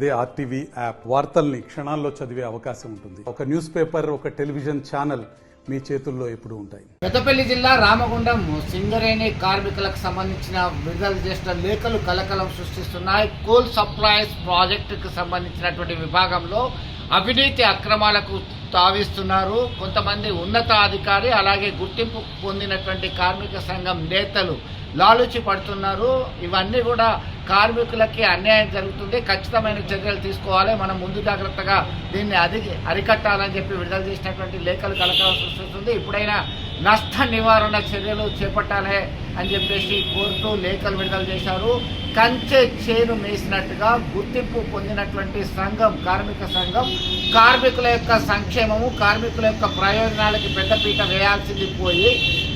అదే RTV app వార్తల్ని క్షణాల్లో చదివే అవకాశం ఉంటుంది. ఒక న్యూస్ పేపర్, ఒక టెలివిజన్ ఛానల్ మీ చేతుల్లో ఎప్పుడు ఉంటాయి. పెద్దపల్లి జిల్లా రామగుండం సింగరేణి కార్మికులకు సంబంధించిన విడుదల చేసిన లేఖలు కలకలం సృష్టిస్తున్నాయి. కోల్ సప్లైస్ ప్రాజెక్టుకు సంబంధించినటువంటి విభాగంలో అవినీతి అక్రమాలకు తావిస్తున్నారు. కొంతమంది ఉన్నతాధికారి అలాగే గుర్తింపు పొందినటువంటి కార్మిక సంఘం నేతలు లాలుచి పడుతున్నారు. ఇవన్నీ కూడా కార్మికులకి అన్యాయం జరుగుతుంది, ఖచ్చితమైన చర్యలు తీసుకోవాలి, మనం ముందు జాగ్రత్తగా దీన్ని అరికట్టాలని చెప్పి విడుదల చేసినటువంటి లేఖలు కలకలం సృష్టిస్తుంది. ఇప్పుడైనా నష్ట నివారణ చర్యలు చేపట్టాలి అని చెప్పేసి కోరుతూ లేఖలు విడుదల చేశారు. కంచె చేను మేసినట్టుగా గుర్తింపు పొందినటువంటి సంఘం, కార్మిక సంఘం కార్మికుల యొక్క సంక్షేమము, కార్మికుల యొక్క ప్రయోజనాలకి పెద్దపీట వేయాల్సింది పోయి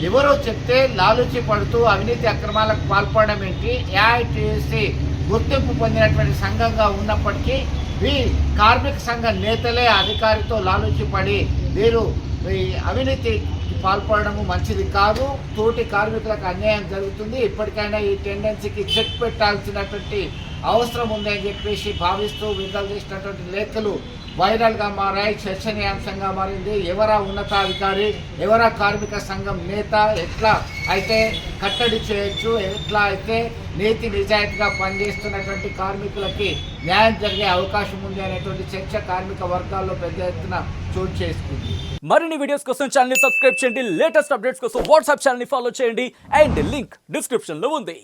ఎవరో చెప్తే లాలుచి పడుతూ అవినీతి అక్రమాలకు పాల్పడడం ఏంటి? ఏఐటీసీ గుర్తింపు పొందినటువంటి సంఘంగా ఉన్నప్పటికీ ఈ కార్మిక సంఘ నేతలే అధికారితో లాలుచి పడి వీరు అవినీతి పాల్పడము మంచిది కాదు, తోటి కార్మికులకు అన్యాయం జరుగుతుంది. ఇప్పటికైనా ఈ టెండెన్సీకి చెక్ పెట్టాల్సినటువంటి అవసరం ఉంది అని చెప్పేసి భావిస్తూ విడుదల చేసినటువంటి లేఖలు వైరల్గా మారాయి, చర్చనీయాంశంగా మారింది. ఎవరా ఉన్నతాధికారి, ఎవరా కార్మిక సంఘం నేత, ఎట్లా అయితే కట్టడి చేయొచ్చు, ఎట్లా అయితే నీతి నిజాయితీగా పనిచేస్తున్నటువంటి కార్మికులకి న్యాయం జరిగే అవకాశం ఉంది అనేటువంటి చర్చ కార్మిక వర్గాల్లో పెద్ద ఎత్తున చోటు చేసుకుంది. మరిన్ని వీడియోస్ కోసం ఛానల్ ని సబ్స్క్రైబ్ చేయండి, లేటెస్ట్ అప్డేట్స్ కోసం వాట్సాప్ ఛానల్ ని ఫాలో చేయండి అండ్ లింక్ డిస్క్రిప్షన్ లో ఉంది.